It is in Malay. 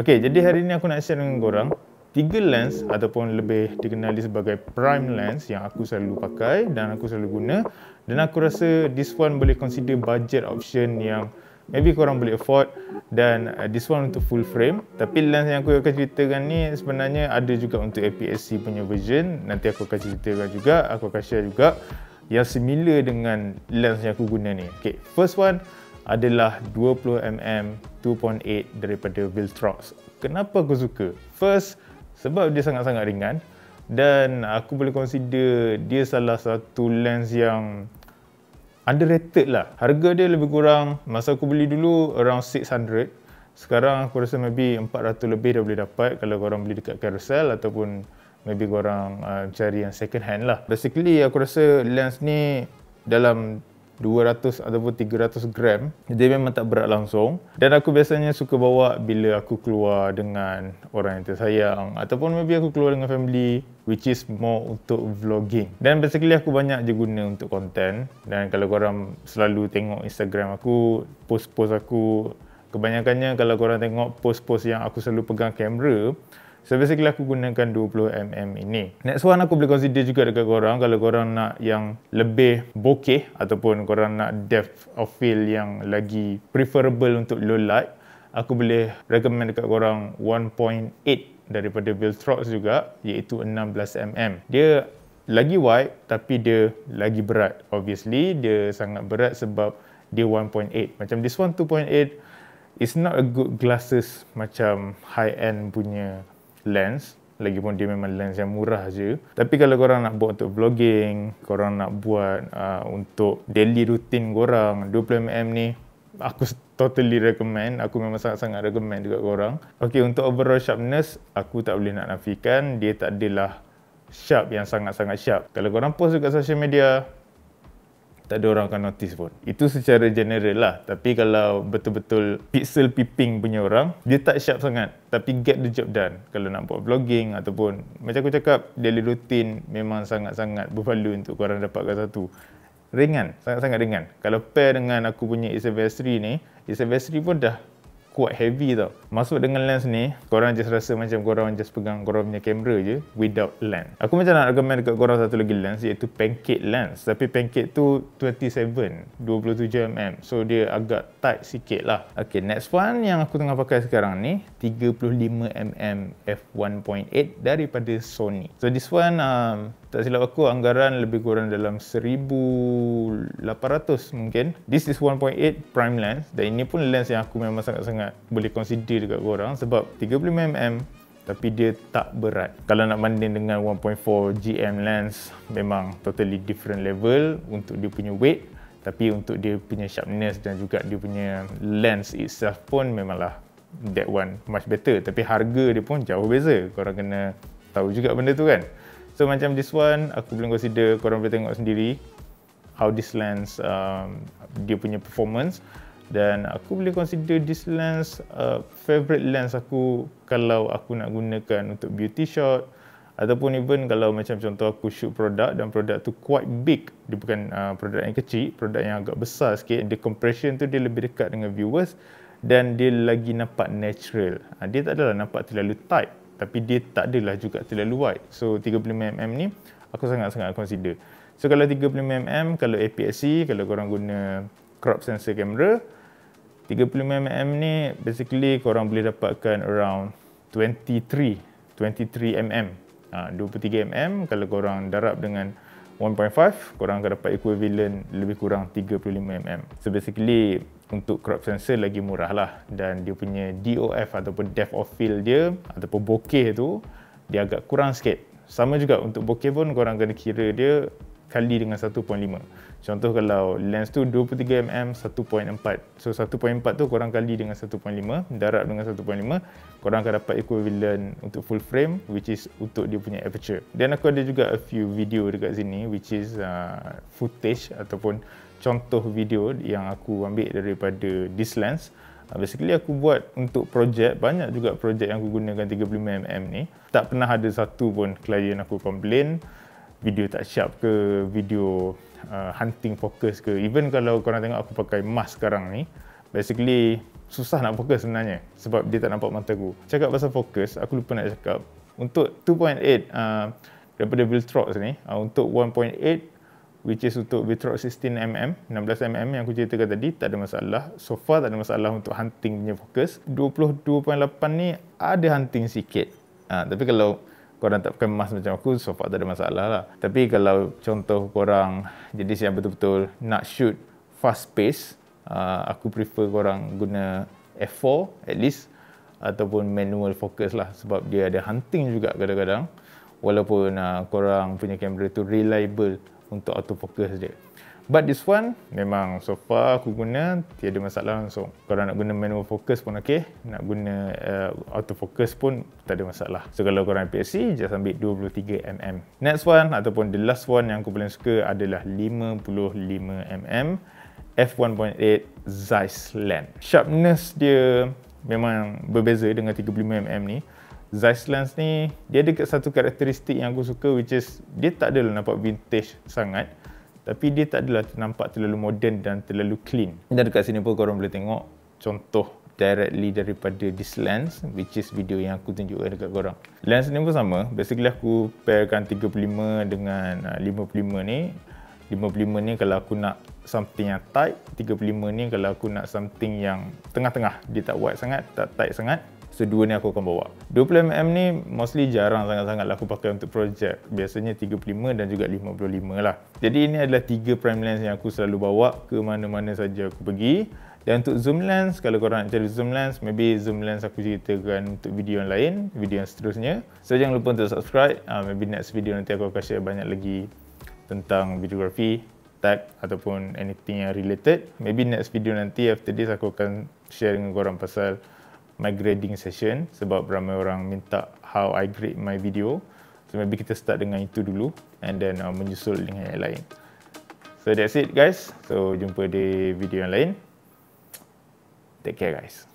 Okay, jadi hari ni aku nak share dengan korang 3 lens ataupun lebih dikenali sebagai prime lens yang aku selalu pakai dan aku selalu guna, dan aku rasa this one boleh consider budget option yang maybe korang boleh afford, dan this one untuk full frame. Tapi lens yang aku akan ceritakan ni sebenarnya ada juga untuk APS-C punya version. Nanti aku akan ceritakan juga, aku akan share juga yang similar dengan lens yang aku guna ni. Okay, first one adalah 20mm 2.8 daripada Viltrox. Kenapa aku suka? First, sebab dia sangat-sangat ringan dan aku boleh consider dia salah satu lens yang underrated lah. Harga dia lebih kurang, masa aku beli dulu around 600. Sekarang aku rasa maybe 400 lebih dah boleh dapat kalau korang beli dekat Carousel ataupun maybe korang cari yang second hand lah. Basically aku rasa lens ni dalam 200 ataupun 300 gram, dia memang tak berat langsung, dan aku biasanya suka bawa bila aku keluar dengan orang yang tersayang ataupun maybe aku keluar dengan family, which is more untuk vlogging. Dan basically aku banyak je guna untuk content, dan kalau korang selalu tengok Instagram aku, post-post aku, kebanyakannya kalau korang tengok post-post yang aku selalu pegang kamera, so basically aku gunakan 20mm ini. Next one aku boleh consider juga dekat korang kalau korang nak yang lebih bokeh ataupun korang nak depth of field yang lagi preferable untuk low light, aku boleh recommend dekat korang 1.8 daripada Viltrox juga, iaitu 16mm. Dia lagi wide tapi dia lagi berat. Obviously dia sangat berat sebab dia 1.8. Macam this one 2.8, it's not a good glasses macam high end punya lens, lagipun dia memang lens yang murah je. Tapi kalau korang nak buat untuk vlogging, korang nak buat untuk daily routine korang, 20mm ni aku totally recommend. Aku memang sangat-sangat recommend juga korang. Okay, untuk overall sharpness, aku tak boleh nak nafikan dia tak adalah sharp yang sangat-sangat sharp. Kalau korang post dekat social media, tak ada orang akan notice pun. Itu secara general lah. Tapi kalau betul-betul pixel peeping punya orang, dia tak sharp sangat tapi get the job done. Kalau nak buat vlogging ataupun macam aku cakap, daily routine memang sangat-sangat bervalue untuk korang dapatkan satu. Ringan, sangat-sangat ringan. Kalau pair dengan aku punya A7S III ni, A7S III pun dah quite heavy tau. Masuk dengan lens ni, korang just rasa macam korang just pegang korang punya kamera je without lens. Aku macam nak recommend dekat korang satu lagi lens, iaitu Pancake lens. Tapi Pancake tu 27mm, so dia agak tight sikit lah. Okay, next one yang aku tengah pakai sekarang ni 35mm f1.8 daripada Sony. So this one tak silap aku anggaran lebih kurang dalam 1,800 mungkin. This is 1.8 prime lens, dan ini pun lens yang aku memang sangat-sangat boleh consider dekat korang sebab 35mm tapi dia tak berat. Kalau nak banding dengan 1.4 GM lens, memang totally different level untuk dia punya weight, tapi untuk dia punya sharpness dan juga dia punya lens itself pun memanglah that one much better. Tapi harga dia pun jauh beza. Korang kena tahu juga benda tu kan. So macam this one, aku boleh consider, korang boleh tengok sendiri how this lens, dia punya performance. Dan aku boleh consider this lens favorite lens aku kalau aku nak gunakan untuk beauty shot, ataupun even kalau macam contoh aku shoot produk dan produk tu quite big. Dia bukan produk yang kecil, produk yang agak besar sikit. The compression tu dia lebih dekat dengan viewers dan dia lagi nampak natural. Dia tak adalah nampak terlalu tight, tapi dia tak adalah juga terlalu wide. So 35mm ni aku sangat-sangat consider. So kalau 35mm, kalau APS-C, kalau korang guna crop sensor kamera, 35mm ni basically korang boleh dapatkan around 23mm. 23mm kalau korang darab dengan 1.5, korang akan dapat equivalent lebih kurang 35mm. So basically untuk crop sensor lagi murah lah, dan dia punya DOF ataupun depth of field dia ataupun bokeh tu dia agak kurang sikit. Sama juga untuk bokeh pun korang kena kira dia kali dengan 1.5. Contoh kalau lens tu 23mm 1.4. So 1.4 tu korang kali dengan 1.5, darab dengan 1.5, korang akan dapat equivalent untuk full frame, which is untuk dia punya aperture. Dan aku ada juga a few video dekat sini which is footage ataupun contoh video yang aku ambil daripada this lens. Basically aku buat untuk projek, banyak juga projek yang aku gunakan 35mm ni. Tak pernah ada satu pun klien aku komplain video tak sharp ke, video hunting focus ke. Even kalau korang tengok aku pakai mask sekarang ni, basically susah nak fokus sebenarnya sebab dia tak nampak mata aku. Cakap pasal fokus, aku lupa nak cakap. Untuk 2.8 daripada Viltrox ni, untuk 1.8 which is untuk Viltrox 16mm, 16mm yang aku ceritakan tadi, tak ada masalah. So far tak ada masalah untuk hunting punya fokus. 22.8 ni ada hunting sikit. Tapi kalau korang tak pakai emas macam aku, so far tak ada masalah lah. Tapi kalau contoh korang jenis yang betul-betul nak shoot fast pace, aku prefer korang guna f4 at least, ataupun manual focus lah, sebab dia ada hunting juga kadang-kadang, walaupun korang punya kamera tu reliable untuk autofocus dia. But this one memang so far aku guna tiada masalah langsung. Korang nak guna manual focus pun okey, nak guna autofocus pun tak ada masalah. So kalau korang APS-C, just ambil 23mm. Next one ataupun the last one yang aku paling suka adalah 55mm f1.8 Zeiss lens. Sharpness dia memang berbeza dengan 35mm ni. Zeiss lens ni dia ada satu karakteristik yang aku suka, which is dia tak adalah nampak vintage sangat, tapi dia tak adalah nampak terlalu modern dan terlalu clean. Dan dekat sini pun korang boleh tengok contoh directly daripada this lens, which is video yang aku tunjukkan dekat korang. Lens ni pun sama, basically aku pairkan 35 dengan 55 ni. 55 ni kalau aku nak something yang tight, 35 ni kalau aku nak something yang tengah-tengah, dia tak wide sangat, tak tight sangat. So dua ni aku akan bawa. 20mm ni mostly jarang sangat-sangat lah aku pakai untuk projek. Biasanya 35 dan juga 55 lah. Jadi ini adalah 3 prime lens yang aku selalu bawa ke mana-mana saja aku pergi. Dan untuk zoom lens, kalau korang nak cari zoom lens, maybe zoom lens aku ceritakan untuk video yang lain, video yang seterusnya. So jangan lupa untuk subscribe. Maybe next video nanti aku akan share banyak lagi tentang videography, tag ataupun anything yang related. Maybe next video nanti after this aku akan share dengan korang pasal my grading session, sebab ramai orang minta how I grade my video. So maybe kita start dengan itu dulu and then menyusul dengan yang lain. So that's it guys. So jumpa di video yang lain. Take care guys.